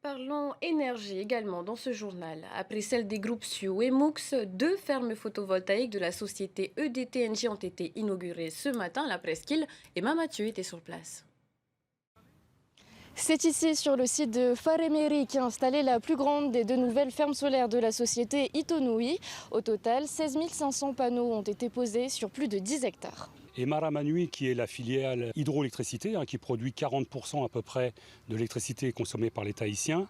Parlons énergie également dans ce journal. Après celle des groupes SUO et MOUX, deux fermes photovoltaïques de la société EDTNG ont été inaugurées ce matin. La presqu'île et Mathieu étaient sur place. C'est ici, sur le site de Faréméry, qui a installé la plus grande des deux nouvelles fermes solaires de la société Itonui. Au total, 16 500 panneaux ont été posés sur plus de 10 hectares. Et Maramanui, qui est la filiale hydroélectricité, qui produit 40% à peu près de l'électricité consommée par les Tahitiens,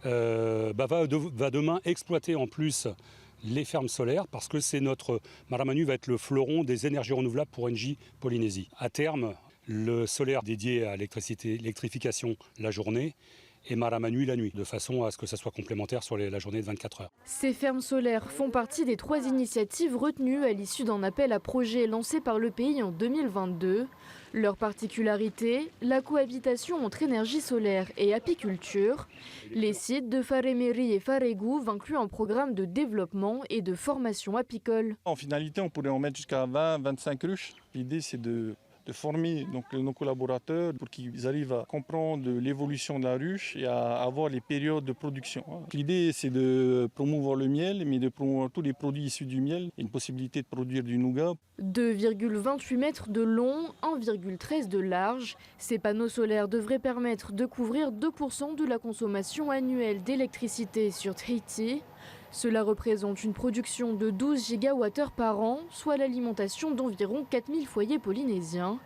va demain exploiter en plus les fermes solaires, parce que Maramanui va être le fleuron des énergies renouvelables pour Engie Polynésie. À terme, le solaire dédié à l'électrification la journée et Maramanui la nuit, de façon à ce que ça soit complémentaire sur la journée de 24 heures. Ces fermes solaires font partie des 3 initiatives retenues à l'issue d'un appel à projet lancé par le pays en 2022. Leur particularité, la cohabitation entre énergie solaire et apiculture. Les sites de Faréméry et Farégou incluent un programme de développement et de formation apicole. En finalité, on pourrait en mettre jusqu'à 20-25 ruches. L'idée, c'est de former nos collaborateurs pour qu'ils arrivent à comprendre l'évolution de la ruche et à avoir les périodes de production. L'idée, c'est de promouvoir le miel, mais de promouvoir tous les produits issus du miel et une possibilité de produire du nougat. 2,28 mètres de long, 1,13 de large. Ces panneaux solaires devraient permettre de couvrir 2% de la consommation annuelle d'électricité sur Tahiti. Cela représente une production de 12 gigawattheures par an, soit l'alimentation d'environ 4000 foyers polynésiens.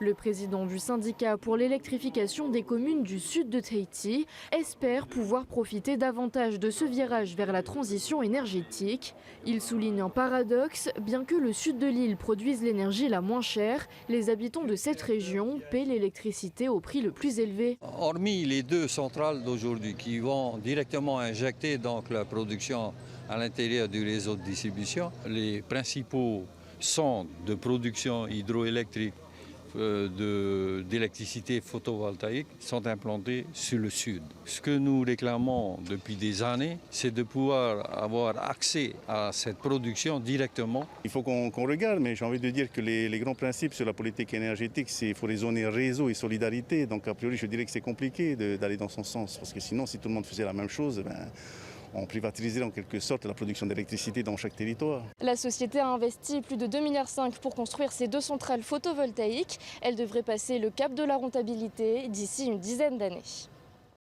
Le président du syndicat pour l'électrification des communes du sud de Tahiti espère pouvoir profiter davantage de ce virage vers la transition énergétique. Il souligne un paradoxe, bien que le sud de l'île produise l'énergie la moins chère, les habitants de cette région paient l'électricité au prix le plus élevé. Hormis les deux centrales d'aujourd'hui qui vont directement injecter donc la production à l'intérieur du réseau de distribution, les principaux centres de production hydroélectrique d'électricité photovoltaïque sont implantés sur le sud. Ce que nous réclamons depuis des années, c'est de pouvoir avoir accès à cette production directement. Il faut qu'on regarde, mais j'ai envie de dire que les grands principes sur la politique énergétique, c'est qu'il faut raisonner réseau et solidarité. Donc a priori, je dirais que c'est compliqué d'aller dans son sens, parce que sinon, si tout le monde faisait la même chose, on privatiserait en quelque sorte la production d'électricité dans chaque territoire. La société a investi plus de 2,5 milliards pour construire ces deux centrales photovoltaïques. Elles devraient passer le cap de la rentabilité d'ici une dizaine d'années.